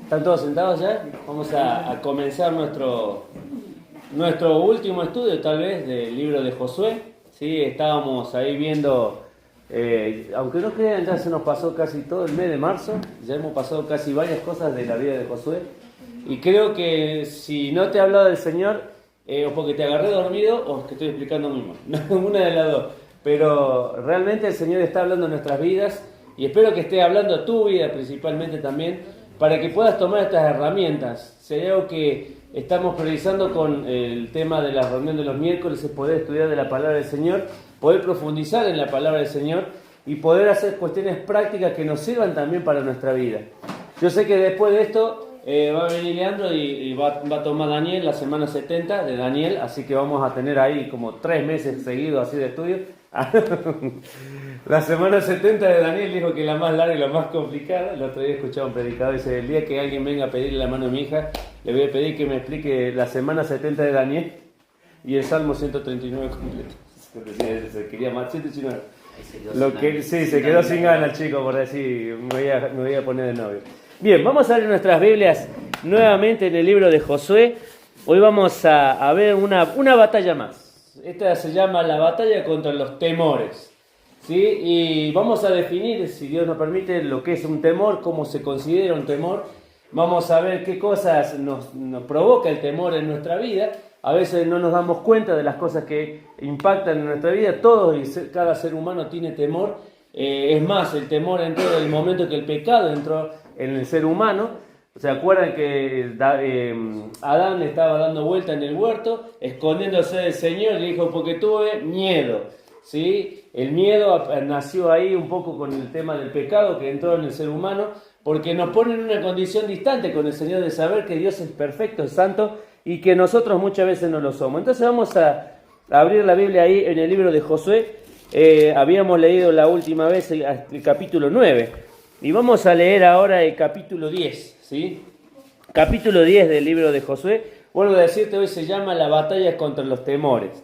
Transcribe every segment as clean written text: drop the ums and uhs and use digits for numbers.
¿Están todos sentados ya? Vamos a comenzar nuestro último estudio, tal vez, del libro de Josué. ¿Sí? Estábamos ahí viendo, aunque no crean, ya se nos pasó casi todo el mes de marzo. Ya hemos pasado casi varias cosas de la vida de Josué. Y creo que si no te he hablado del Señor, o porque te agarré dormido, o que estoy explicando muy mal. Una de las dos. Pero realmente el Señor está hablando en nuestras vidas. Y espero que esté hablando a tu vida principalmente también, para que puedas tomar estas herramientas. Sería algo que estamos priorizando con el tema de la reunión de los miércoles, es poder estudiar de la palabra del Señor, poder profundizar en la palabra del Señor y poder hacer cuestiones prácticas que nos sirvan también para nuestra vida. Yo sé que después de esto va a venir Leandro y va a tomar Daniel, la semana 70 de Daniel, así que vamos a tener ahí como 3 meses seguidos así de estudio. La semana 70 de Daniel dijo que la más larga y la más complicada. El otro día escuchaba un predicador y dice: el día que alguien venga a pedirle la mano a mi hija, le voy a pedir que me explique la semana 70 de Daniel y el Salmo 139 completo. Se quería más 119. Sí, se quedó sin ganas el chico por decir, me voy a poner de novio. Bien, vamos a ver nuestras Biblias nuevamente en el libro de Josué. Hoy vamos a ver una batalla más. Esta se llama la batalla contra los temores, ¿sí? Y vamos a definir, si Dios nos permite, lo que es un temor, cómo se considera un temor. Vamos a ver qué cosas nos provoca el temor en nuestra vida. A veces no nos damos cuenta de las cosas que impactan en nuestra vida. Todos y cada ser humano tiene temor. Es más, el temor entró en el momento que el pecado entró en el ser humano. ¿Se acuerdan que Adán estaba dando vuelta en el huerto, escondiéndose del Señor, y le dijo: porque tuve miedo? ¿Sí? El miedo nació ahí un poco con el tema del pecado que entró en el ser humano, porque nos pone en una condición distante con el Señor de saber que Dios es perfecto, es santo, y que nosotros muchas veces no lo somos. Entonces vamos a abrir la Biblia ahí en el libro de Josué. Habíamos leído la última vez el capítulo 9, y vamos a leer ahora el capítulo 10. ¿Sí? Capítulo 10 del libro de Josué. Vuelvo a decirte, hoy se llama la batalla contra los temores.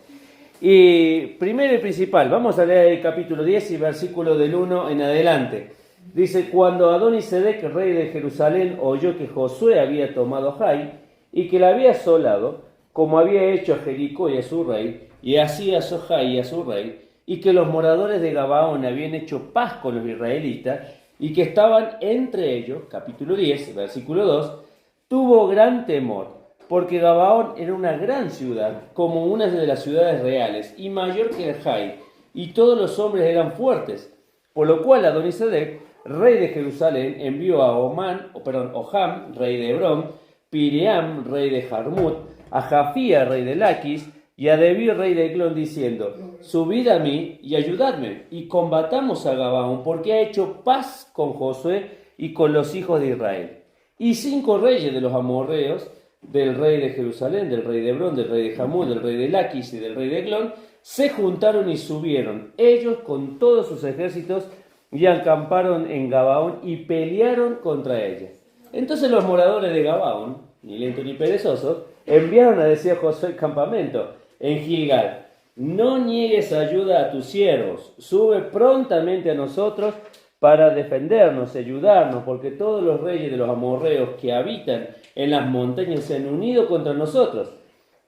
Y primero y principal, vamos a leer el capítulo 10 y versículo del 1 en adelante. Dice: cuando Adonisedec, rey de Jerusalén, oyó que Josué había tomado Jai y que la había asolado, como había hecho a Jericó y a su rey, y así asoló Jai y a su rey, y que los moradores de Gabaón habían hecho paz con los israelitas, y que estaban entre ellos, capítulo 10, versículo 2, tuvo gran temor, porque Gabaón era una gran ciudad, como una de las ciudades reales, y mayor que el Jai, y todos los hombres eran fuertes, por lo cual Adonisedec, rey de Jerusalén, envió a Oham, rey de Hebrón, Piream, rey de Jarmut, a Jafía, rey de Laquis, y a Debir, rey de Eglón, diciendo: subid a mí y ayudadme, y combatamos a Gabaón, porque ha hecho paz con Josué y con los hijos de Israel. Y 5 reyes de los amorreos, del rey de Jerusalén, del rey de Hebrón, del rey de Jarmut, del rey de Laquis y del rey de Eglón, se juntaron y subieron, ellos con todos sus ejércitos, y acamparon en Gabaón y pelearon contra ella. Entonces los moradores de Gabaón, ni lentos ni perezosos, enviaron a decir a Josué el campamento en Gilgal: no niegues ayuda a tus siervos, sube prontamente a nosotros para defendernos, ayudarnos, porque todos los reyes de los amorreos que habitan en las montañas se han unido contra nosotros.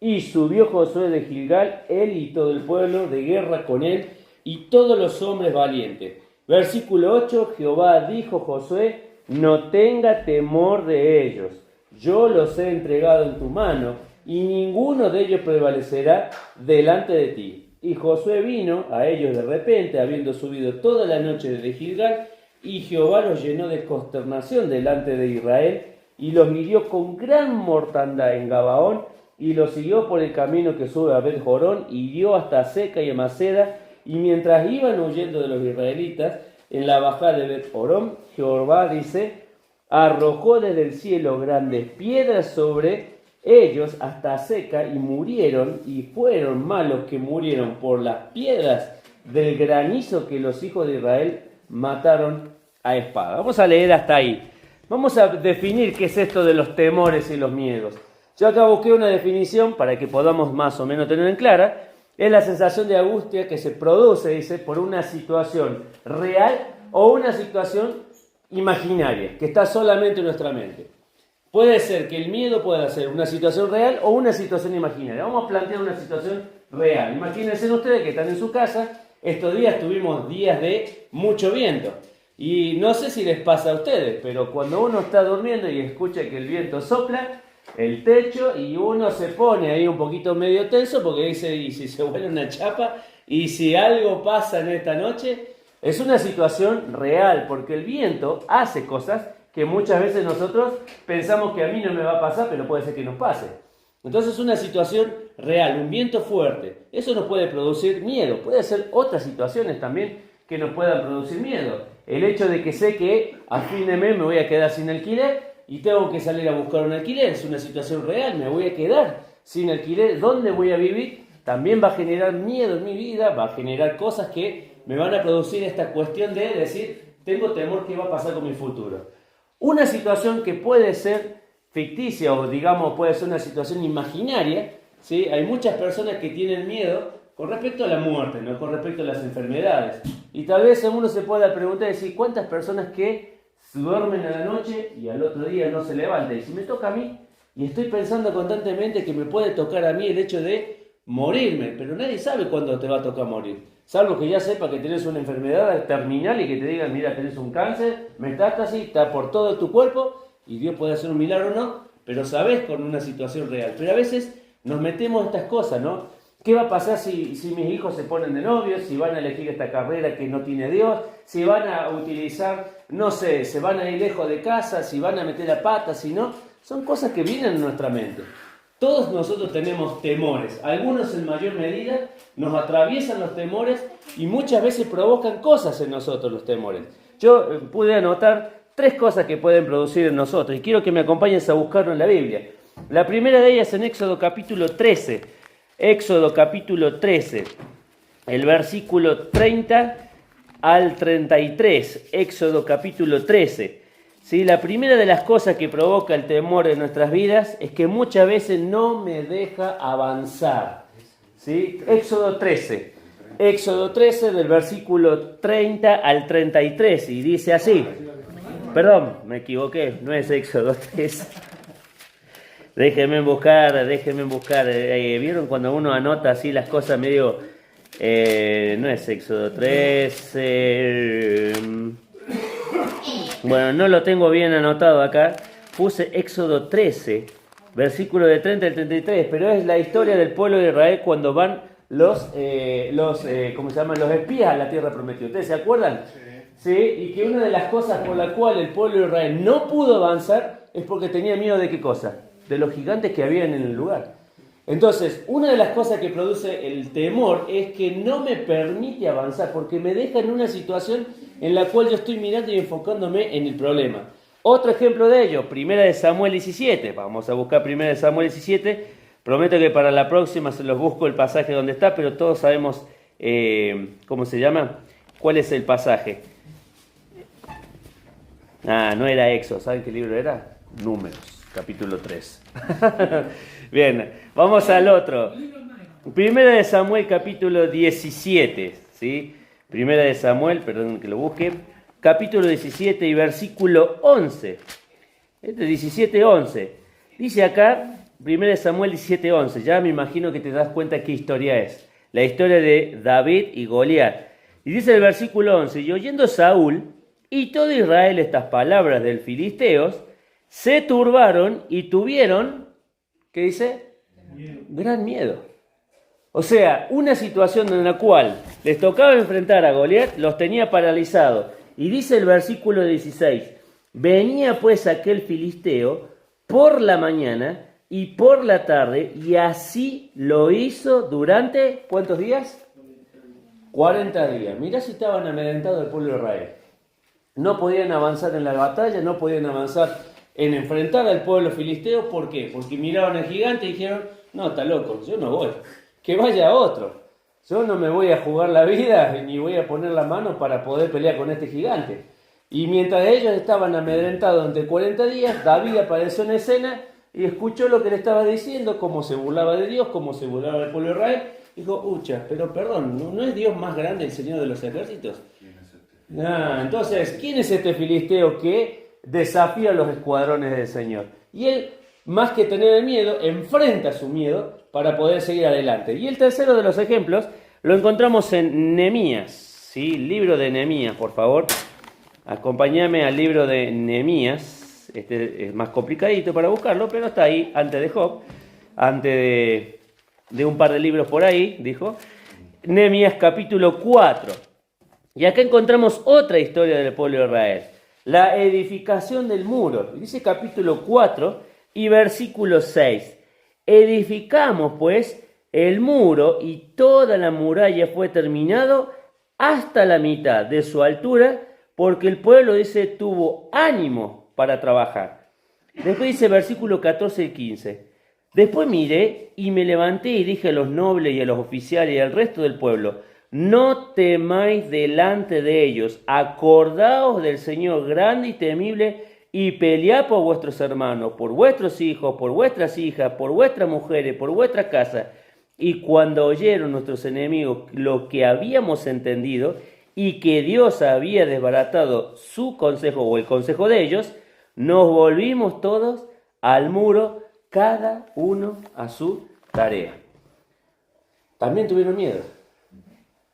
Y subió Josué de Gilgal, él y todo el pueblo, de guerra con él, y todos los hombres valientes. Versículo 8, Jehová dijo a Josué: no tenga temor de ellos, yo los he entregado en tu mano, y ninguno de ellos prevalecerá delante de ti. Y Josué vino a ellos de repente, habiendo subido toda la noche desde Gilgal, y Jehová los llenó de consternación delante de Israel, y los hirió con gran mortandad en Gabaón, y los siguió por el camino que sube a Bet-Jorón, y hirió hasta Seca y a Maceda, y mientras iban huyendo de los israelitas, en la bajada de Bet-Jorón, Jehová, dice, arrojó desde el cielo grandes piedras sobre ellos hasta Seca, y murieron, y fueron malos que murieron por las piedras del granizo que los hijos de Israel mataron a espada. Vamos a leer hasta ahí. Vamos a definir qué es esto de los temores y los miedos. Yo acá busqué una definición para que podamos más o menos tener en clara. Es la sensación de angustia que se produce, dice, por una situación real o una situación imaginaria, que está solamente en nuestra mente. Puede ser que el miedo pueda ser una situación real o una situación imaginaria. Vamos a plantear una situación real. Imagínense ustedes que están en su casa. Estos días tuvimos días de mucho viento. Y no sé si les pasa a ustedes, pero cuando uno está durmiendo y escucha que el viento sopla el techo y uno se pone ahí un poquito medio tenso porque dice, ¿y si se vuela una chapa? ¿Y si algo pasa en esta noche? Es una situación real porque el viento hace cosas que muchas veces nosotros pensamos que a mí no me va a pasar, pero puede ser que nos pase. Entonces es una situación real, un viento fuerte. Eso nos puede producir miedo. Puede ser otras situaciones también que nos puedan producir miedo. El hecho de que sé que a fin de mes me voy a quedar sin alquiler y tengo que salir a buscar un alquiler. Es una situación real, me voy a quedar sin alquiler. ¿Dónde voy a vivir? También va a generar miedo en mi vida, va a generar cosas que me van a producir esta cuestión de decir, tengo temor que va a pasar con mi futuro. Una situación que puede ser ficticia o digamos puede ser una situación imaginaria, ¿sí? Hay muchas personas que tienen miedo con respecto a la muerte, ¿no? Con respecto a las enfermedades. Y tal vez uno se pueda preguntar y decir, ¿cuántas personas que duermen a la noche y al otro día no se levantan? Y si me toca a mí, y estoy pensando constantemente que me puede tocar a mí el hecho de morirme, pero nadie sabe cuándo te va a tocar morir. Salvo que ya sepa que tenés una enfermedad terminal y que te digan, mira, tenés un cáncer, metástasis, está por todo tu cuerpo, y Dios puede hacer un milagro o no, pero sabés con una situación real. Pero a veces nos metemos estas cosas, ¿no? ¿Qué va a pasar si mis hijos se ponen de novios, si van a elegir esta carrera que no tiene Dios, si van a utilizar, no sé, se van a ir lejos de casa, si van a meter la pata, si no? Son cosas que vienen en nuestra mente. Todos nosotros tenemos temores, algunos en mayor medida nos atraviesan los temores y muchas veces provocan cosas en nosotros los temores. Yo pude anotar 3 cosas que pueden producir en nosotros y quiero que me acompañes a buscarlo en la Biblia. La primera de ellas en Éxodo capítulo 13. Éxodo capítulo 13, el versículo 30 al 33. Éxodo capítulo 13. ¿Sí? La primera de las cosas que provoca el temor en nuestras vidas es que muchas veces no me deja avanzar. ¿Sí? Éxodo 13. Éxodo 13 del versículo 30 al 33 y dice así. Perdón, me equivoqué, no es Éxodo 13. Déjenme buscar. ¿Vieron cuando uno anota así las cosas medio... no es Éxodo 13... Bueno, no lo tengo bien anotado acá. Puse Éxodo 13, versículo de 30 al 33, pero es la historia del pueblo de Israel cuando van los ¿cómo se llaman? Los espías a la tierra prometida. ¿Ustedes se acuerdan? Sí. Y que una de las cosas por la cual el pueblo de Israel no pudo avanzar es porque tenía miedo de ¿qué cosa? De los gigantes que habían en el lugar. Entonces, una de las cosas que produce el temor es que no me permite avanzar porque me deja en una situación en la cual yo estoy mirando y enfocándome en el problema. Otro ejemplo de ello, 1 Samuel 17. Vamos a buscar 1 Samuel 17. Prometo que para la próxima se los busco el pasaje donde está, pero todos sabemos, ¿cómo se llama? ¿Cuál es el pasaje? No era Éxodo. ¿Saben qué libro era? Números, capítulo 3. Bien, vamos al otro. 1 Samuel, capítulo 17. ¿Sí? 1 Samuel, perdón que lo busque. Capítulo 17 y versículo 11. Este 17:11. Dice acá, 1 Samuel 17:11. Ya me imagino que te das cuenta qué historia es. La historia de David y Goliat. Y dice el versículo 11. Y oyendo Saúl y todo Israel estas palabras del filisteos, se turbaron y tuvieron, ¿qué dice? Gran miedo. O sea, una situación en la cual les tocaba enfrentar a Goliat, los tenía paralizados. Y dice el versículo 16, venía pues aquel filisteo por la mañana y por la tarde, y así lo hizo durante, ¿cuántos días? 40 días. Mirá si estaban amedrentados el pueblo de Israel. No podían avanzar en la batalla, no podían avanzar en enfrentar al pueblo filisteo. ¿Por qué? Porque miraron al gigante y dijeron, no, está loco, yo no voy, que vaya otro. Yo no me voy a jugar la vida ni voy a poner la mano para poder pelear con este gigante. Y mientras ellos estaban amedrentados durante 40 días, David apareció en escena y escuchó lo que le estaba diciendo, cómo se burlaba de Dios, cómo se burlaba del pueblo de Israel. Dijo, ucha, pero perdón, ¿no es Dios más grande el Señor de los ejércitos? Entonces, ¿quién es este filisteo que desafía a los escuadrones del Señor. Y él, más que tener el miedo, enfrenta su miedo para poder seguir adelante. Y el tercero de los ejemplos lo encontramos en Nehemías, ¿sí? Libro de Nehemías, por favor. Acompáñame al libro de Nehemías. Este es más complicadito para buscarlo, pero está ahí, antes de Job, antes de un par de libros por ahí, dijo. Nehemías capítulo 4. Y acá encontramos otra historia del pueblo de Israel. La edificación del muro. Dice capítulo 4 y versículo 6. Edificamos pues el muro y toda la muralla fue terminado hasta la mitad de su altura, porque el pueblo, dice, tuvo ánimo para trabajar. Después dice versículo 14 y 15. Después miré y me levanté y dije a los nobles y a los oficiales y al resto del pueblo: no temáis delante de ellos, acordaos del Señor grande y temible, y pelead por vuestros hermanos, por vuestros hijos, por vuestras hijas, por vuestras mujeres, por vuestra casa. Y cuando oyeron nuestros enemigos lo que habíamos entendido, y que Dios había desbaratado su consejo o el consejo de ellos, nos volvimos todos al muro, cada uno a su tarea. También tuvieron miedo.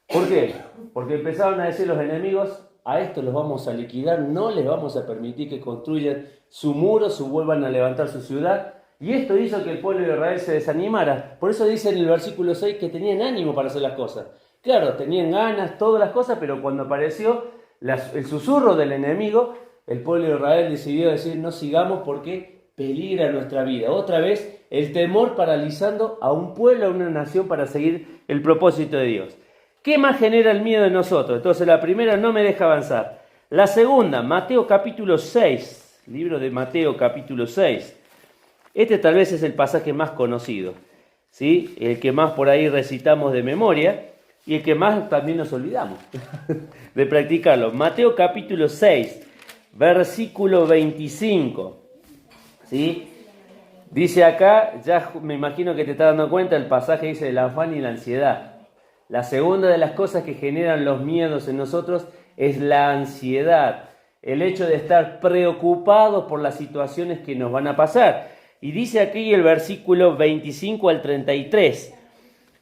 ¿Por qué? Porque empezaron a decir los enemigos: a estos los vamos a liquidar, no les vamos a permitir que construyan su muro, vuelvan a levantar su ciudad. Y esto hizo que el pueblo de Israel se desanimara. Por eso dice en el versículo 6 que tenían ánimo para hacer las cosas. Claro, tenían ganas, todas las cosas, pero cuando apareció el susurro del enemigo, el pueblo de Israel decidió decir: no sigamos porque peligra nuestra vida. Otra vez el temor paralizando a un pueblo, a una nación, para seguir el propósito de Dios. ¿Qué más genera el miedo en nosotros? Entonces la primera no me deja avanzar. La segunda, Mateo capítulo 6, libro de Mateo capítulo 6. Este tal vez es el pasaje más conocido, ¿sí? El que más por ahí recitamos de memoria y el que más también nos olvidamos de practicarlo. Mateo capítulo 6, versículo 25, ¿sí? Dice acá, ya me imagino que te estás dando cuenta, el pasaje dice el afán y la ansiedad. La segunda de las cosas que generan los miedos en nosotros es la ansiedad, el hecho de estar preocupados por las situaciones que nos van a pasar. Y dice aquí el versículo 25 al 33.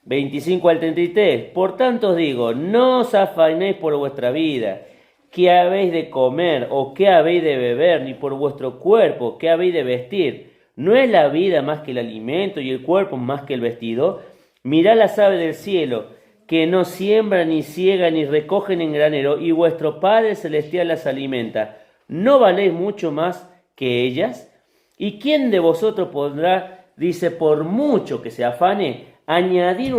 25 al 33. Por tanto os digo, no os afanéis por vuestra vida, qué habéis de comer o qué habéis de beber, ni por vuestro cuerpo, qué habéis de vestir. ¿No es la vida más que el alimento y el cuerpo más que el vestido? Mirad las aves del cielo, que no siembran, ni ciegan, ni recogen en granero, y vuestro Padre Celestial las alimenta. ¿No valéis mucho más que ellas? ¿Y quién de vosotros podrá, dice, por mucho que se afane, añadir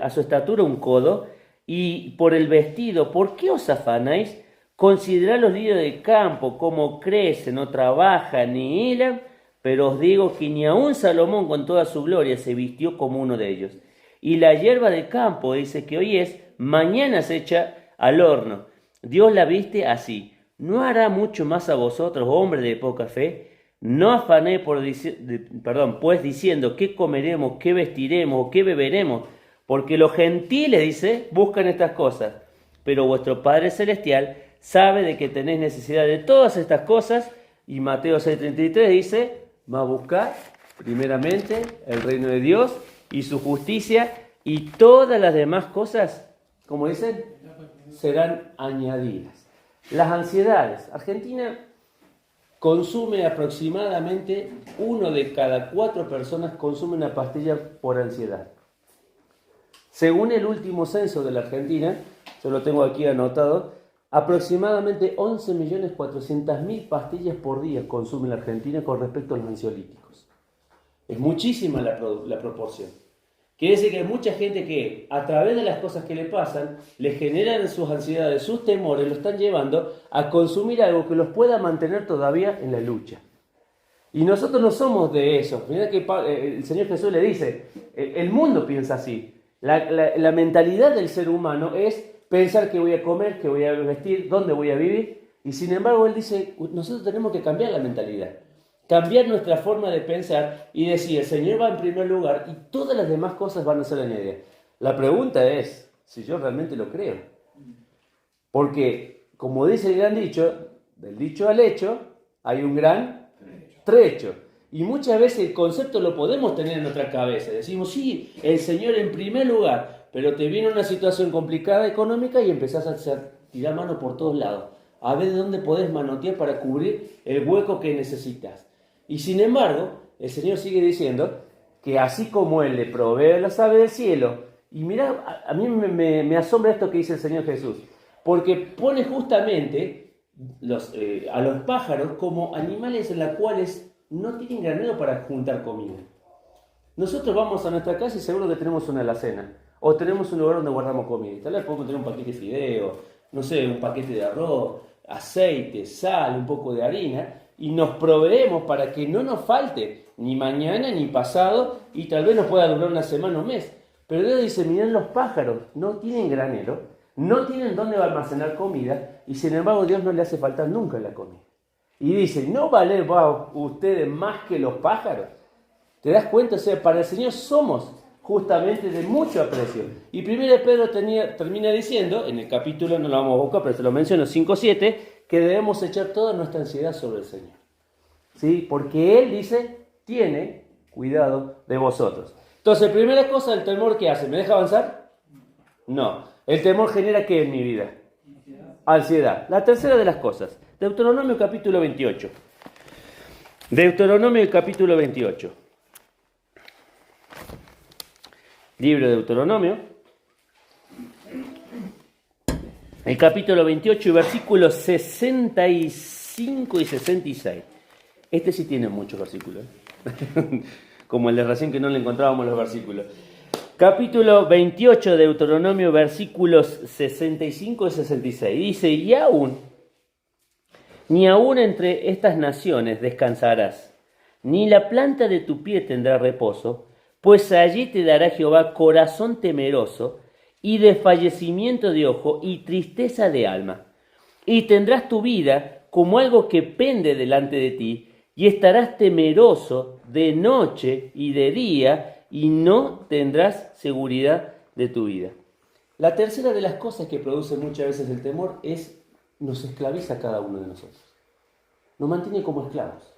a su estatura un codo? Y por el vestido, ¿por qué os afanáis? Considerad los lirios del campo, cómo crecen, no trabajan ni hilan, pero os digo que ni aun Salomón con toda su gloria se vistió como uno de ellos. Y la hierba del campo, dice, que hoy es, mañana se echa al horno. Dios la viste así. ¿No hará mucho más a vosotros, hombres de poca fe? No afanéis pues diciendo qué comeremos, qué vestiremos o qué beberemos, porque los gentiles, dice, buscan estas cosas, pero vuestro Padre Celestial sabe de que tenéis necesidad de todas estas cosas. Y Mateo 6:33 dice: va a buscar primeramente el reino de Dios y su justicia, y todas las demás cosas, como dicen, serán añadidas. Las ansiedades. Argentina consume aproximadamente 1 de cada 4 personas consume una pastilla por ansiedad. Según el último censo de la Argentina, yo lo tengo aquí anotado, aproximadamente 11.400.000 pastillas por día consume la Argentina con respecto a los ansiolíticos. Es muchísima la proporción. Quiere decir que hay mucha gente que, a través de las cosas que le pasan, le generan sus ansiedades, sus temores, lo están llevando a consumir algo que los pueda mantener todavía en la lucha. Y nosotros no somos de eso. Mirá que el Señor Jesús le dice, el mundo piensa así. La mentalidad del ser humano es pensar qué voy a comer, qué voy a vestir, dónde voy a vivir. Y sin embargo, Él dice, nosotros tenemos que cambiar la mentalidad. Cambiar nuestra forma de pensar y decir, el Señor va en primer lugar y todas las demás cosas van a ser añadidas. La pregunta es si yo realmente lo creo. Porque, como dice el gran dicho, del dicho al hecho hay un gran trecho. Y muchas veces el concepto lo podemos tener en nuestra cabeza. Decimos, sí, el Señor en primer lugar, pero te viene una situación complicada económica y empezás a tirar mano por todos lados. A ver de dónde podés manotear para cubrir el hueco que necesitas. Y sin embargo, el Señor sigue diciendo que así como Él le provee las aves del cielo, y mirá, a mí me asombra esto que dice el Señor Jesús, porque pone justamente a los pájaros como animales en los cuales no tienen granero para juntar comida. Nosotros vamos a nuestra casa y seguro que tenemos una alacena, o tenemos un lugar donde guardamos comida. Tal vez podemos tener un paquete de fideos, no sé, un paquete de arroz, aceite, sal, un poco de harina, y nos proveemos para que no nos falte ni mañana ni pasado, y tal vez nos pueda durar una semana o un mes. Pero Dios dice, miren los pájaros, no tienen granero, no tienen dónde almacenar comida, y sin embargo Dios no le hace falta nunca la comida. Y dice, ¿no valen ustedes más que los pájaros? ¿Te das cuenta? O sea, para el Señor somos justamente de mucho aprecio. Y 1 Pedro termina diciendo, en el capítulo, no lo vamos a buscar, pero se lo menciono, 5:7, que debemos echar toda nuestra ansiedad sobre el Señor. ¿Sí? Porque Él dice, tiene cuidado de vosotros. Entonces, primera cosa, el temor, ¿qué hace? ¿Me deja avanzar? No. El temor genera ¿qué en mi vida? Ansiedad. La tercera de las cosas. Deuteronomio capítulo 28. Deuteronomio capítulo 28. Libro de Deuteronomio. El capítulo 28 y versículos 65 y 66. Este sí tiene muchos versículos. Como el de recién que no le encontrábamos los versículos. Capítulo 28 de Deuteronomio, versículos 65 y 66. Dice, ni aún entre estas naciones descansarás, ni la planta de tu pie tendrá reposo, pues allí te dará Jehová corazón temeroso y desfallecimiento de ojo y tristeza de alma. Y tendrás tu vida como algo que pende delante de ti, y estarás temeroso de noche y de día, y no tendrás seguridad de tu vida. La tercera de las cosas que produce muchas veces el temor nos esclaviza a cada uno de nosotros. Nos mantiene como esclavos.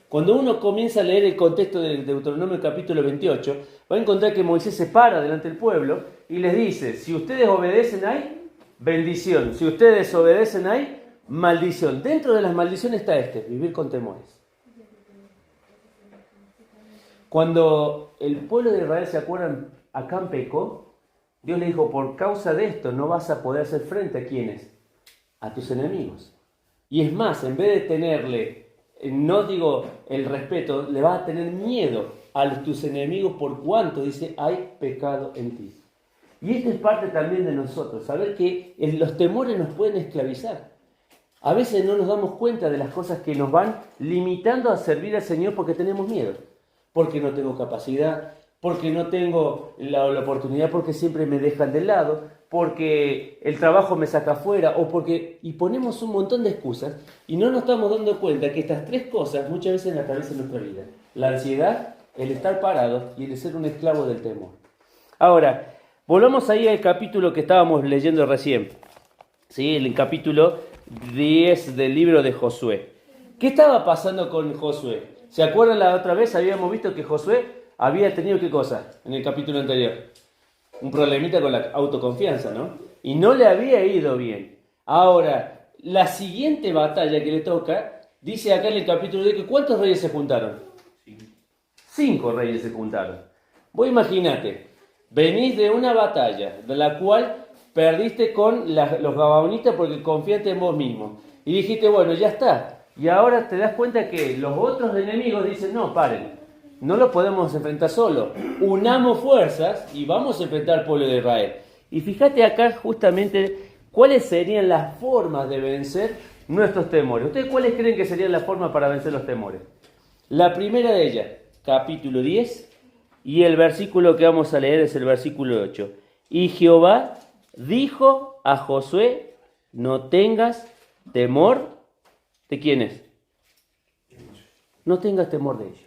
Cuando uno comienza a leer el contexto del Deuteronomio capítulo 28, va a encontrar que Moisés se para delante del pueblo y les dice, si ustedes obedecen hay bendición, si ustedes desobedecen hay maldición. Dentro de las maldiciones está vivir con temores. Cuando el pueblo de Israel, ¿se acuerdan? Acán pecó, Dios le dijo, por causa de esto no vas a poder hacer frente a ¿quiénes? A tus enemigos. Y es más, en vez de tenerle, no digo el respeto, le vas a tener miedo a tus enemigos por cuanto, dice, hay pecado en ti. Y esta es parte también de nosotros, saber que los temores nos pueden esclavizar. A veces no nos damos cuenta de las cosas que nos van limitando a servir al Señor porque tenemos miedo. Porque no tengo capacidad, porque no tengo la oportunidad, porque siempre me dejan de lado, porque el trabajo me saca afuera, y ponemos un montón de excusas y no nos estamos dando cuenta que estas tres cosas muchas veces atraviesan nuestra vida. La ansiedad, el estar parado y el ser un esclavo del temor. Ahora, volvamos ahí al capítulo que estábamos leyendo recién, ¿sí? El capítulo 10 del libro de Josué. ¿Qué estaba pasando con Josué? ¿Se acuerdan la otra vez? Habíamos visto que Josué había tenido ¿qué cosa? En el capítulo anterior. Un problemita con la autoconfianza, ¿no? Y no le había ido bien. Ahora, la siguiente batalla que le toca, dice acá en el capítulo 10 que ¿cuántos reyes se juntaron? 5 reyes se juntaron. Vos imaginate, venís de una batalla de la cual perdiste con los gabaonitas porque confiaste en vos mismo. Y dijiste, bueno, ya está. Y ahora te das cuenta que los otros enemigos dicen, no, paren, no lo podemos enfrentar solo. Unamos fuerzas y vamos a enfrentar al pueblo de Israel. Y fíjate acá justamente cuáles serían las formas de vencer nuestros temores. ¿Ustedes cuáles creen que serían las formas para vencer los temores? La primera de ellas, capítulo 10, y el versículo que vamos a leer es el versículo 8. Y Jehová dijo a Josué, no tengas temor. ¿De quiénes? No tengas temor de ellos.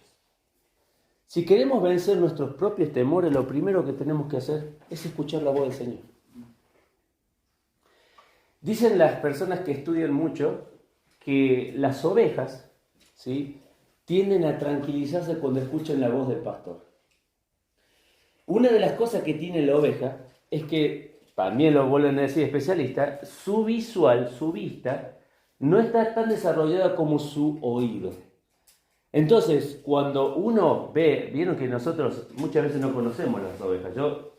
Si queremos vencer nuestros propios temores, lo primero que tenemos que hacer es escuchar la voz del Señor. Dicen las personas que estudian mucho que las ovejas, ¿sí?, tienden a tranquilizarse cuando escuchan la voz del pastor. Una de las cosas que tiene la oveja es que, también lo vuelven a decir especialistas, su visual, su vista, no está tan desarrollada como su oído. Entonces, cuando uno ve, vieron que nosotros muchas veces no conocemos las ovejas. Yo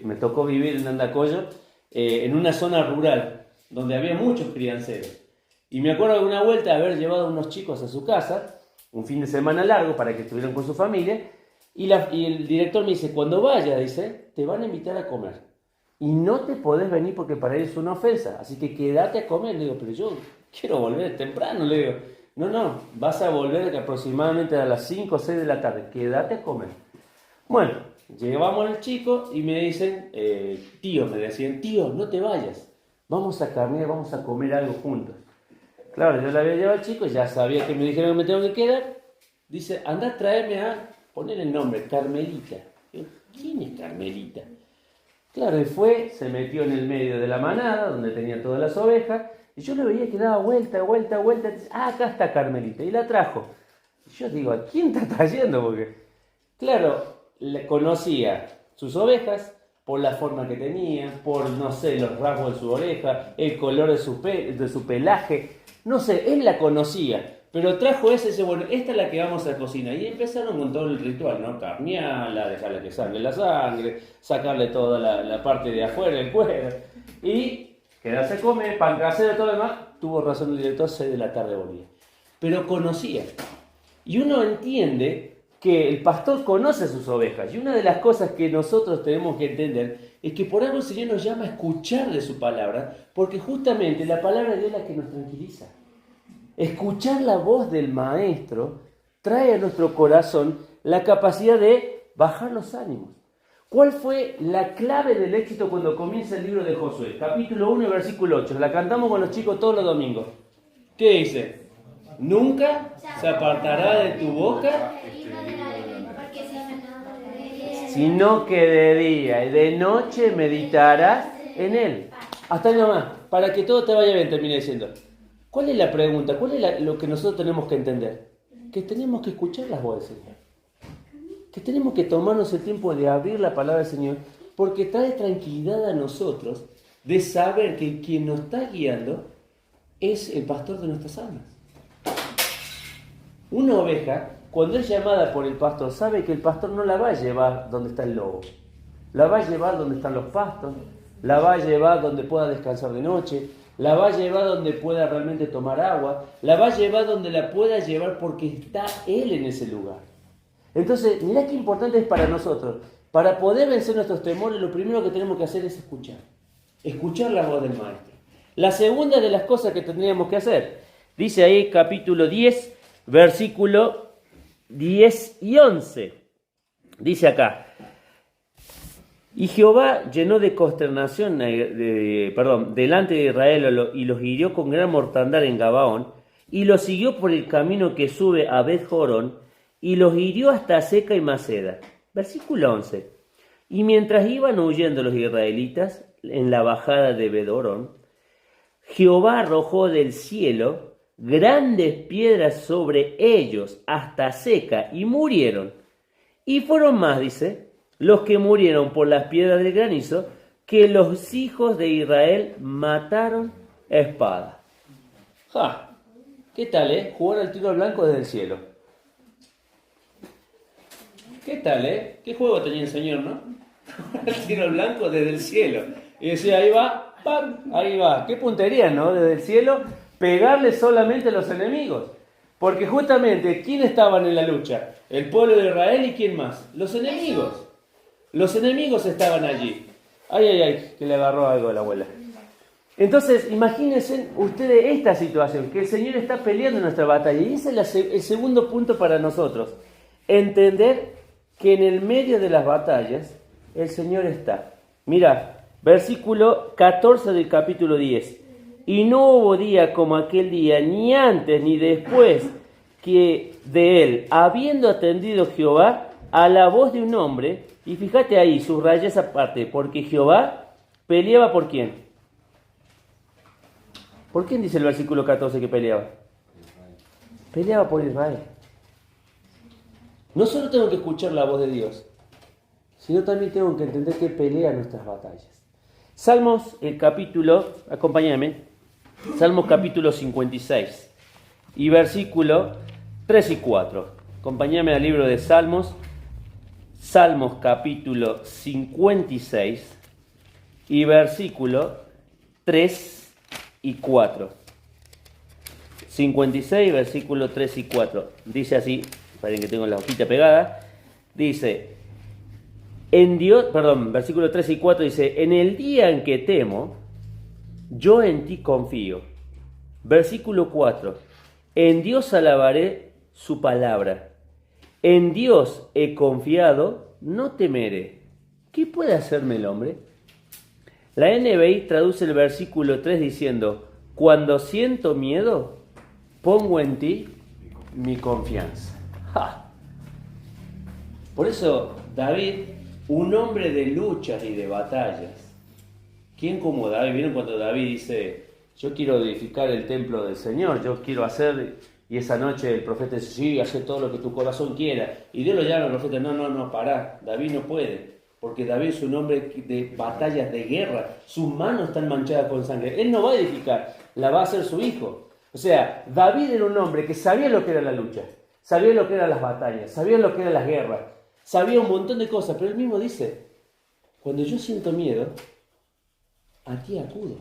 me tocó vivir en Andacollo, en una zona rural, donde había muchos crianceros. Y me acuerdo de una vuelta de haber llevado a unos chicos a su casa, un fin de semana largo para que estuvieran con su familia, y el director me dice, cuando vaya, dice, te van a invitar a comer. Y no te podés venir porque para ellos es una ofensa, así que quédate a comer. Le digo, pero yo quiero volver temprano, le digo. No, vas a volver aproximadamente a las 5 o 6 de la tarde, quédate a comer. Bueno, llevamos al chico y me dicen, me decían, tío, no te vayas, vamos a carnear, vamos a comer algo juntos. Claro, yo le había llevado al chico, ya sabía que me dijeron que me tengo que quedar. Dice, anda a traerme poner el nombre, Carmelita. Yo, ¿quién es Carmelita? Claro, y se metió en el medio de la manada, donde tenía todas las ovejas, y yo le veía que daba vuelta, dice, acá está Carmelita, y la trajo. Y yo digo, ¿a quién está trayendo? Porque, claro, le conocía sus ovejas por la forma que tenía, por, no sé, los rasgos de su oreja, el color de su pelaje, no sé, él la conocía. Pero trajo dice, bueno, esta es la que vamos a cocinar. Y empezaron con todo el ritual, ¿no? Carnearla, dejarle que salga la sangre, sacarle toda la parte de afuera, el cuero. Y quedarse a comer, pan casero y todo lo demás. Tuvo razón el director, 6 de la tarde volvía. Pero conocía. Y uno entiende que el pastor conoce a sus ovejas. Y una de las cosas que nosotros tenemos que entender es que por algo el Señor nos llama a escuchar de su palabra, porque justamente la palabra de Dios es la que nos tranquiliza. Escuchar la voz del Maestro trae a nuestro corazón la capacidad de bajar los ánimos. ¿Cuál fue la clave del éxito cuando comienza el libro de Josué? Capítulo 1, versículo 8. La cantamos con los chicos todos los domingos. ¿Qué dice? Nunca se apartará de tu boca, sino que de día y de noche meditarás en él. Hasta ahí nomás, para que todo te vaya bien, termine diciendo. ¿Cuál es la pregunta? ¿Cuál es lo que nosotros tenemos que entender? Que tenemos que escuchar las voces del Señor. Que tenemos que tomarnos el tiempo de abrir la palabra del Señor, porque trae tranquilidad a nosotros de saber que quien nos está guiando es el pastor de nuestras almas. Una oveja, cuando es llamada por el pastor, sabe que el pastor no la va a llevar donde está el lobo. La va a llevar donde están los pastos, la va a llevar donde pueda descansar de noche, la va a llevar donde pueda realmente tomar agua, la va a llevar donde la pueda llevar porque está Él en ese lugar. Entonces, mirá qué importante es para nosotros. Para poder vencer nuestros temores, lo primero que tenemos que hacer es escuchar la voz del Maestro. La segunda de las cosas que tendríamos que hacer, dice ahí capítulo 10, versículo 10 y 11, dice acá, y Jehová llenó de consternación delante de Israel y los hirió con gran mortandad en Gabaón, y los siguió por el camino que sube a Bet-Jorón, y los hirió hasta Seca y Maceda. Versículo 11. Y mientras iban huyendo los israelitas en la bajada de Bet-Jorón, Jehová arrojó del cielo grandes piedras sobre ellos hasta Seca, y murieron. Y fueron más, dice, los que murieron por las piedras del granizo, que los hijos de Israel mataron a espada. ¡Ja! ¿Qué tal, jugar al tiro al blanco desde el cielo? ¿Qué tal, qué juego tenía el Señor, no? Jugar al tiro al blanco desde el cielo. Y decía, ahí va, ¡pam! Ahí va. Qué puntería, ¿no? Desde el cielo, pegarle solamente a los enemigos. Porque justamente, ¿quién estaban en la lucha? El pueblo de Israel y ¿quién más? Los enemigos. Los enemigos estaban allí. Ay, que le agarró algo a la abuela. Entonces, imagínense ustedes esta situación, que el Señor está peleando en nuestra batalla. Y ese es el segundo punto para nosotros. Entender que en el medio de las batallas, el Señor está. Mira, versículo 14 del capítulo 10. Y no hubo día como aquel día, ni antes ni después que de él, habiendo atendido Jehová a la voz de un hombre. Y fíjate ahí, subraya esa parte, porque Jehová peleaba ¿por quién? ¿Por quién dice el versículo 14 que peleaba? Peleaba por Israel. No solo tengo que escuchar la voz de Dios, sino también tengo que entender que pelea nuestras batallas. Salmos, el capítulo, acompáñame, Salmos capítulo 56 y versículo 3 y 4. Acompáñame al libro de Salmos, Salmos capítulo 56 y versículo 3 y 4. 56, versículo 3 y 4. Dice así, esperen que tengo la hojita pegada. Dice, versículo 3 y 4 dice, en el día en que temo, yo en ti confío. Versículo 4, en Dios alabaré su palabra. En Dios he confiado, no temeré. ¿Qué puede hacerme el hombre? La NBI traduce el versículo 3 diciendo, cuando siento miedo, pongo en ti mi confianza. ¡Ja! Por eso David, un hombre de luchas y de batallas. ¿Quién como David? ¿Vieron cuando David dice, yo quiero edificar el templo del Señor, yo quiero hacer, y esa noche el profeta dice, sí, haz todo lo que tu corazón quiera. Y Dios lo llama al profeta, no, pará, David no puede. Porque David es un hombre de batallas, de guerra. Sus manos están manchadas con sangre. Él no va a edificar, la va a hacer su hijo. O sea, David era un hombre que sabía lo que era la lucha, sabía lo que eran las batallas, sabía lo que eran las guerras, sabía un montón de cosas, pero él mismo dice, cuando yo siento miedo, a ti acudo.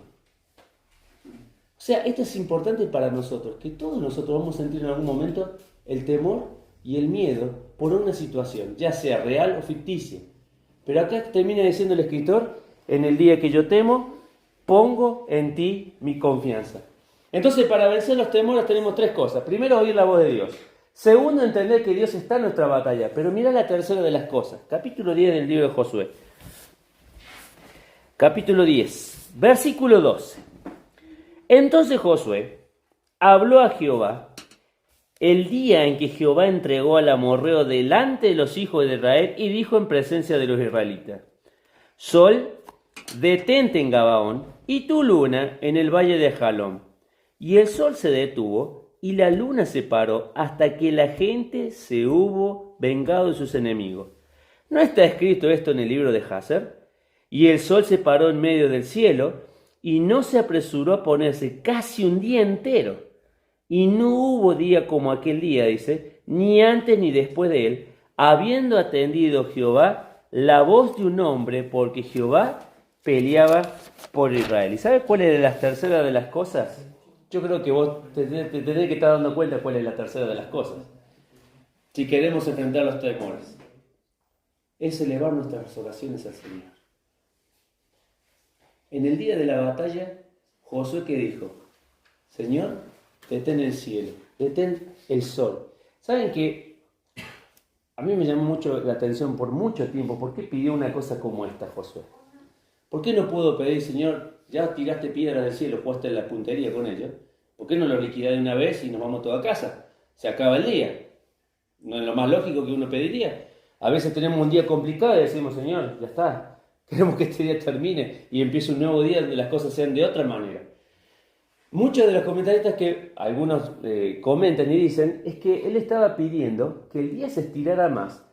O sea, esto es importante para nosotros, que todos nosotros vamos a sentir en algún momento el temor y el miedo por una situación, ya sea real o ficticia. Pero acá termina diciendo el escritor, en el día que yo temo, pongo en ti mi confianza. Entonces, para vencer los temores tenemos tres cosas. Primero, oír la voz de Dios. Segundo, entender que Dios está en nuestra batalla. Pero mira la tercera de las cosas. Capítulo 10 del libro de Josué. Capítulo 10, versículo 12. Entonces Josué habló a Jehová el día en que Jehová entregó al amorreo delante de los hijos de Israel y dijo en presencia de los israelitas, Sol, detente en Gabaón y tu luna en el valle de Jalón. Y el sol se detuvo y la luna se paró hasta que la gente se hubo vengado de sus enemigos. ¿No está escrito esto en el libro de Jaser? Y el sol se paró en medio del cielo y no se apresuró a ponerse casi un día entero. Y no hubo día como aquel día, dice, ni antes ni después de él, habiendo atendido Jehová la voz de un hombre, porque Jehová peleaba por Israel. ¿Y sabe cuál es la tercera de las cosas? Yo creo que vos te tenés que estar dando cuenta cuál es la tercera de las cosas. Si queremos enfrentar los temores, es elevar nuestras oraciones al Señor. En el día de la batalla, Josué que dijo, Señor, detén el cielo, detén el sol. ¿Saben qué? A mí me llamó mucho la atención por mucho tiempo. ¿Por qué pidió una cosa como esta, Josué? ¿Por qué no puedo pedir, Señor, ya tiraste piedras del cielo, jugaste la puntería con ellos? ¿Por qué no lo liquidás de una vez y nos vamos todos a casa? Se acaba el día. ¿No es lo más lógico que uno pediría? A veces tenemos un día complicado y decimos, Señor, ya está. Queremos que este día termine y empiece un nuevo día donde las cosas sean de otra manera. Muchos de los comentaristas que algunos comentan y dicen es que él estaba pidiendo que el día se estirara más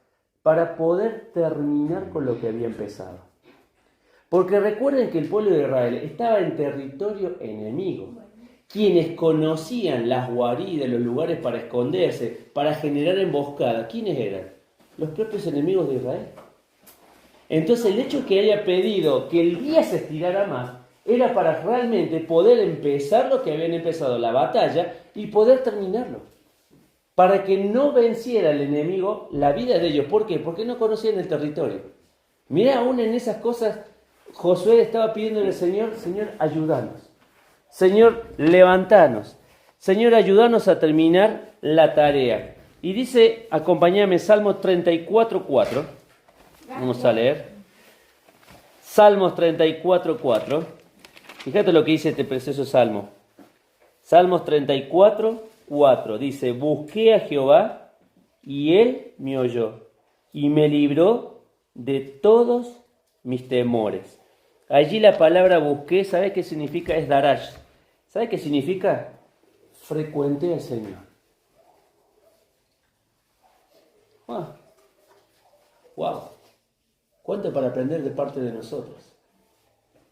para poder terminar con lo que había empezado. Porque recuerden que el pueblo de Israel estaba en territorio enemigo. Quienes conocían las guaridas, los lugares para esconderse, para generar emboscada, ¿quiénes eran? Los propios enemigos de Israel. Entonces el hecho que haya pedido que el día se estirara más era para realmente poder empezar lo que habían empezado, la batalla, y poder terminarlo. Para que no venciera el enemigo la vida de ellos. ¿Por qué? Porque no conocían el territorio. Mirá, aún en esas cosas, Josué estaba pidiéndole al Señor, Señor, ayúdanos. Señor, levantanos. Señor, ayúdanos a terminar la tarea. Y dice, acompáñame, Salmos 34:4. Vamos a leer. Salmos 34:4. Fíjate lo que dice este precioso salmo. Salmos 34:4. Dice, busqué a Jehová y él me oyó y me libró de todos mis temores. Allí la palabra busqué, ¿sabe qué significa? Es darash. ¿Sabe qué significa? Frecuenté al Señor. Ah, wow. ¿Cuánto para aprender de parte de nosotros?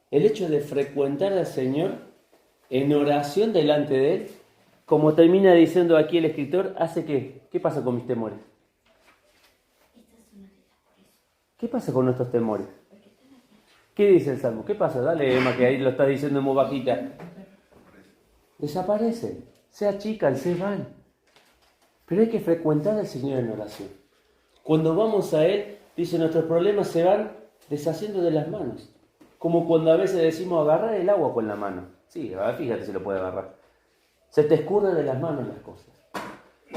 El hecho de frecuentar al Señor en oración delante de Él, como termina diciendo aquí el escritor, hace que, ¿qué pasa con mis temores? ¿Qué pasa con nuestros temores? ¿Qué dice el Salmo? ¿Qué pasa? Dale, Emma, que ahí lo está diciendo en voz bajita. Desaparecen, se achican, se van. Pero hay que frecuentar al Señor en oración. Cuando vamos a Él, dice, nuestros problemas se van deshaciendo de las manos. Como cuando a veces decimos agarrar el agua con la mano. Sí, fíjate si lo puede agarrar. Se te escurren de las manos las cosas.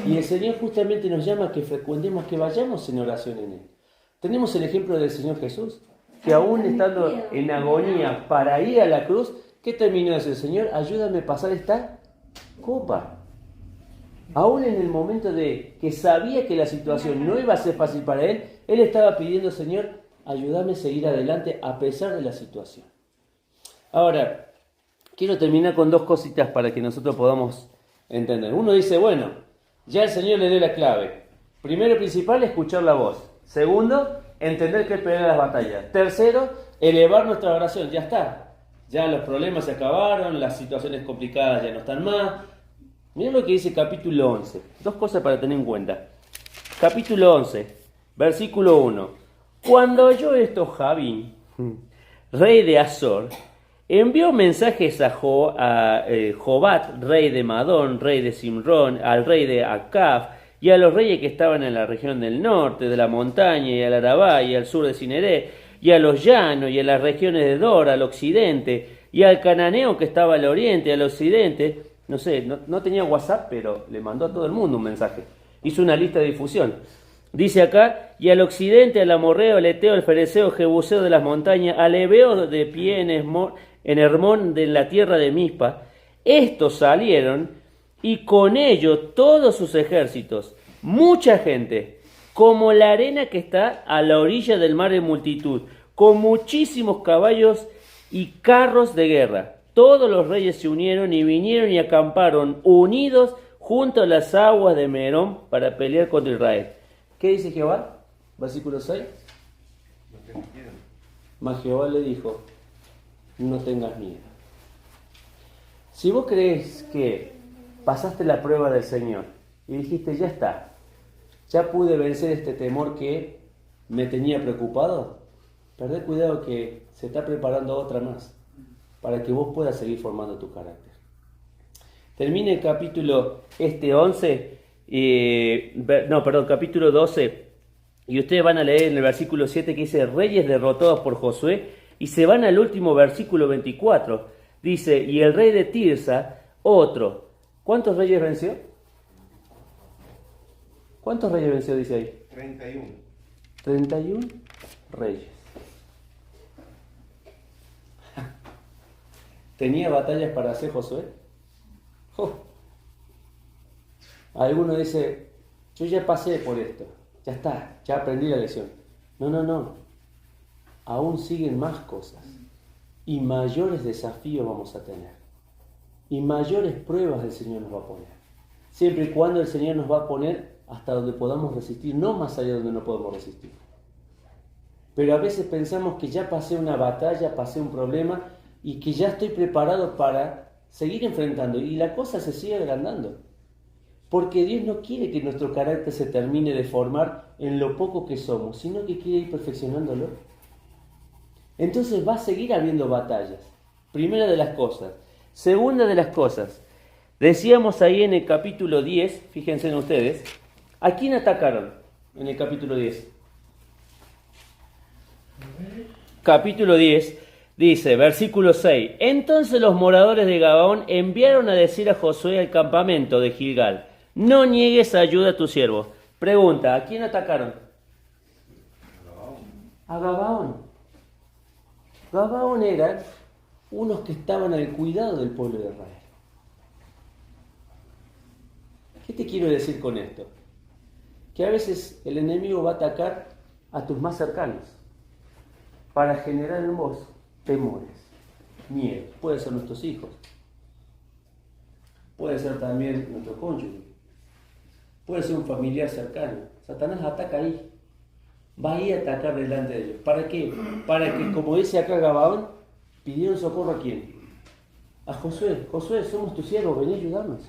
Y el Señor justamente nos llama a que frecuentemos, que vayamos en oración en Él. Tenemos el ejemplo del Señor Jesús, que aún estando en agonía para ir a la cruz, ¿qué terminó de decir? Señor, ayúdame a pasar esta copa. Aún en el momento de que sabía que la situación no iba a ser fácil para Él, Él estaba pidiendo, Señor, ayúdame a seguir adelante a pesar de la situación. Ahora, quiero terminar con dos cositas para que nosotros podamos entender. Uno dice, bueno, ya el Señor le dio la clave. Primero y principal, escuchar la voz. Segundo, entender que Él pelea las batallas. Tercero, elevar nuestra oración. Ya está. Ya los problemas se acabaron, las situaciones complicadas ya no están más. Miren lo que dice capítulo 11. Dos cosas para tener en cuenta. Capítulo 11, versículo 1. Cuando oyó esto Jabín, rey de Azor, envió mensajes a Jobat, rey de Madón, rey de Simrón, al rey de Acab, y a los reyes que estaban en la región del norte, de la montaña, y al Arabá, y al sur de Cineré, y a los llanos, y a las regiones de Dor, al occidente, y al cananeo que estaba al oriente, al occidente. No sé, no tenía WhatsApp, pero le mandó a todo el mundo un mensaje. Hizo una lista de difusión. Dice acá, y al occidente, al amorreo, al eteo, al fereceo, jebuseo de las montañas, al ebeo de pie en Hermón de la tierra de Mispa. Estos salieron, y con ellos todos sus ejércitos, mucha gente, como la arena que está a la orilla del mar en multitud, con muchísimos caballos y carros de guerra. Todos los reyes se unieron y vinieron y acamparon unidos junto a las aguas de Merón para pelear contra Israel. ¿Qué dice Jehová? Versículo 6. Mas Jehová le dijo, no tengas miedo. Si vos crees que pasaste la prueba del Señor y dijiste, ya está, ya pude vencer este temor que me tenía preocupado, perdé cuidado que se está preparando otra más para que vos puedas seguir formando tu carácter. Termina el capítulo 11, capítulo 12, y ustedes van a leer en el versículo 7 que dice, reyes derrotados por Josué, y se van al último versículo 24, dice, y el rey de Tirsa, otro. ¿Cuántos reyes venció? ¿Cuántos reyes venció, dice ahí? 31. 31 reyes. ¿Tenía batallas para hacer Josué? Alguno dice, yo ya pasé por esto, ya está, ya aprendí la lección. No. Aún siguen más cosas y mayores desafíos vamos a tener. Y mayores pruebas el Señor nos va a poner. Siempre y cuando el Señor nos va a poner hasta donde podamos resistir, no más allá de donde no podemos resistir. Pero a veces pensamos que ya pasé una batalla, pasé un problema y que ya estoy preparado para seguir enfrentando. Y la cosa se sigue agrandando. Porque Dios no quiere que nuestro carácter se termine de formar en lo poco que somos, sino que quiere ir perfeccionándolo. Entonces va a seguir habiendo batallas. Primera de las cosas. Segunda de las cosas. Decíamos ahí en el capítulo 10, fíjense en ustedes, ¿a quién atacaron en el capítulo 10? Capítulo 10 dice, versículo 6, entonces los moradores de Gabaón enviaron a decir a Josué al campamento de Gilgal, no niegues ayuda a tu siervo. Pregunta, ¿a quién atacaron? A Gabaón. Gabaón eran unos que estaban al cuidado del pueblo de Israel. ¿Qué te quiero decir con esto? Que a veces el enemigo va a atacar a tus más cercanos para generar en vos temores, miedo. Puede ser nuestros hijos, puede ser también nuestro cónyuge, puede ser un familiar cercano. Satanás ataca ahí. Va a ir a atacar delante de ellos. ¿Para qué? Para que, como dice acá Gabaón, pidieron socorro a quién. A Josué. Josué, somos tus siervos, vení a ayudarnos.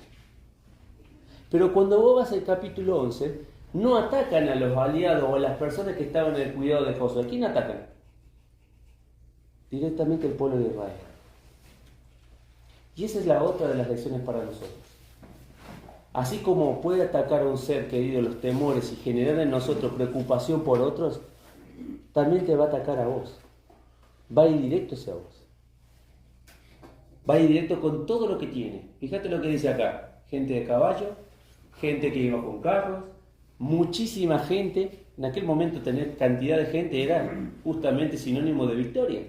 Pero cuando vos vas al capítulo 11, no atacan a los aliados o a las personas que estaban en el cuidado de Josué. ¿A quién atacan? Directamente el pueblo de Israel. Y esa es la otra de las lecciones para nosotros. Así como puede atacar a un ser querido los temores y generar en nosotros preocupación por otros, también te va a atacar a vos. Va a ir directo hacia vos. Va a ir directo con todo lo que tiene. Fíjate lo que dice acá. Gente de caballo, gente que iba con carros, muchísima gente. En aquel momento tener cantidad de gente era justamente sinónimo de victoria.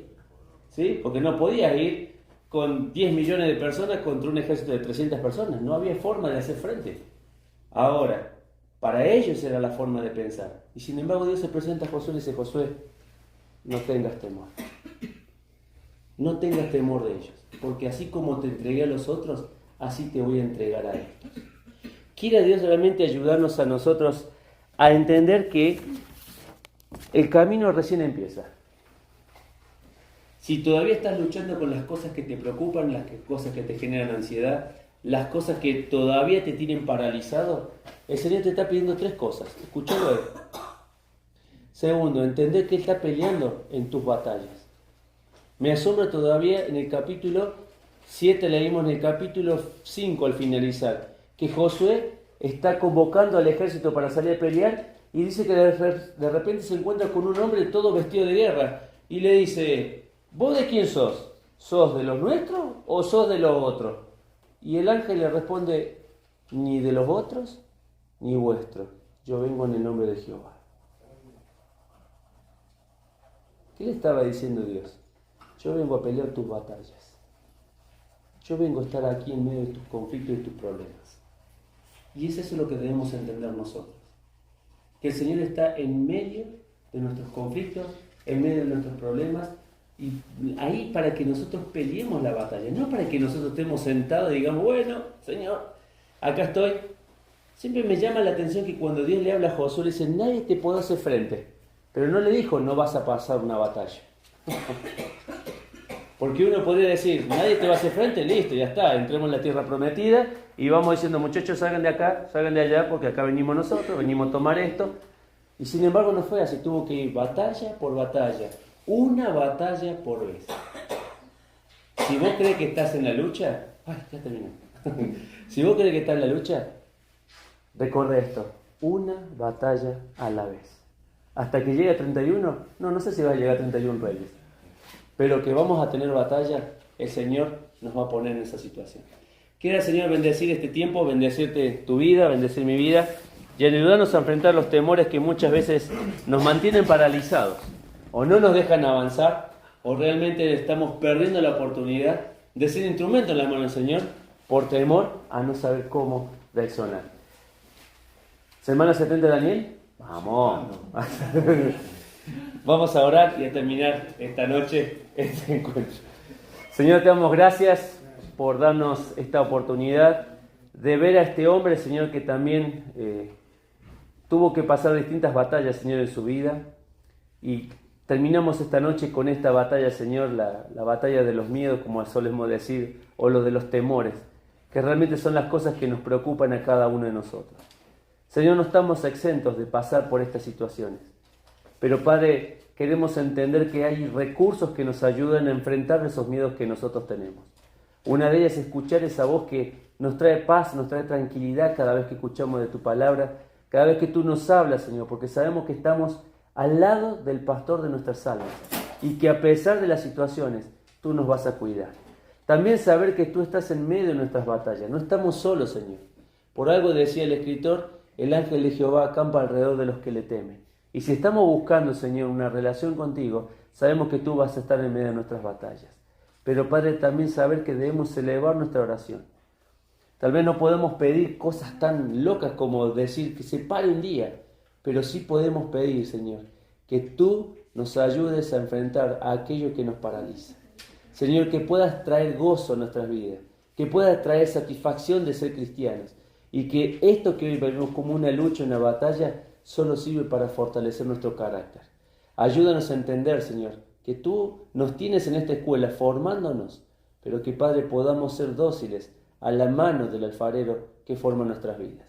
¿Sí? Porque no podías ir con 10 millones de personas contra un ejército de 300 personas. No había forma de hacer frente. Ahora, para ellos era la forma de pensar. Y sin embargo Dios se presenta a Josué y dice, Josué, no tengas temor. No tengas temor de ellos. Porque así como te entregué a los otros, así te voy a entregar a estos. Quiera Dios realmente ayudarnos a nosotros a entender que el camino recién empieza. Si todavía estás luchando con las cosas que te preocupan, las cosas que te generan ansiedad, las cosas que todavía te tienen paralizado, el Señor te está pidiendo 3 cosas. Escúchalo. Segundo, entender que Él está peleando en tus batallas. Me asombra todavía en el capítulo 7, leímos en el capítulo 5 al finalizar, que Josué está convocando al ejército para salir a pelear y dice que de repente se encuentra con un hombre todo vestido de guerra y le dice, ¿vos de quién sos? ¿Sos de los nuestros o sos de los otros? Y el ángel le responde, ni de los otros ni vuestros, yo vengo en el nombre de Jehová. ¿Qué le estaba diciendo Dios? Yo vengo a pelear tus batallas. Yo vengo a estar aquí en medio de tus conflictos y tus problemas. Y es eso lo que debemos entender nosotros. Que el Señor está en medio de nuestros conflictos, en medio de nuestros problemas, y ahí para que nosotros peleemos la batalla, no para que nosotros estemos sentados y digamos, bueno, Señor, acá estoy. Siempre me llama la atención que cuando Dios le habla a Josué, le dice, nadie te puede hacer frente. Pero no le dijo, no vas a pasar una batalla. Porque uno podría decir, nadie te va a hacer frente, listo, ya está, entremos en la tierra prometida y vamos diciendo, muchachos, salgan de acá, salgan de allá, porque acá venimos nosotros, venimos a tomar esto. Y sin embargo no fue así, tuvo que ir batalla por batalla, una batalla por vez. Si vos crees que estás en la lucha, ya terminé. Si vos crees que estás en la lucha, recuerda esto, una batalla a la vez. Hasta que llegue a 31, no sé si va a llegar a 31 reyes, pero que vamos a tener batalla, el Señor nos va a poner en esa situación. Quiera el Señor bendecir este tiempo, bendecirte tu vida, bendecir mi vida, y ayudarnos a enfrentar los temores que muchas veces nos mantienen paralizados, o no nos dejan avanzar, o realmente estamos perdiendo la oportunidad de ser instrumento en la mano del Señor, por temor a no saber cómo reaccionar. ¿Semana 70 de Daniel? ¡Vamos! Vamos a orar y a terminar esta noche este encuentro. Señor, te damos gracias por darnos esta oportunidad de ver a este hombre, Señor, que también tuvo que pasar distintas batallas, Señor, en su vida. Y terminamos esta noche con esta batalla, Señor, la batalla de los miedos, como solemos decir, o lo de los temores, que realmente son las cosas que nos preocupan a cada uno de nosotros. Señor, no estamos exentos de pasar por estas situaciones. Pero, Padre, queremos entender que hay recursos que nos ayudan a enfrentar esos miedos que nosotros tenemos. Una de ellas es escuchar esa voz que nos trae paz, nos trae tranquilidad cada vez que escuchamos de tu palabra, cada vez que tú nos hablas, Señor, porque sabemos que estamos al lado del pastor de nuestras almas y que a pesar de las situaciones, tú nos vas a cuidar. También saber que tú estás en medio de nuestras batallas. No estamos solos, Señor. Por algo decía el escritor, el ángel de Jehová acampa alrededor de los que le temen. Y si estamos buscando, Señor, una relación contigo, sabemos que tú vas a estar en medio de nuestras batallas. Pero, Padre, también saber que debemos elevar nuestra oración. Tal vez no podemos pedir cosas tan locas como decir que se pare un día, pero sí podemos pedir, Señor, que tú nos ayudes a enfrentar a aquello que nos paraliza. Señor, que puedas traer gozo a nuestras vidas, que puedas traer satisfacción de ser cristianos, Y que esto que hoy vemos como una lucha, una batalla, solo sirve para fortalecer nuestro carácter. Ayúdanos a entender, Señor, que tú nos tienes en esta escuela formándonos, pero que, Padre, podamos ser dóciles a la mano del alfarero que forma nuestras vidas.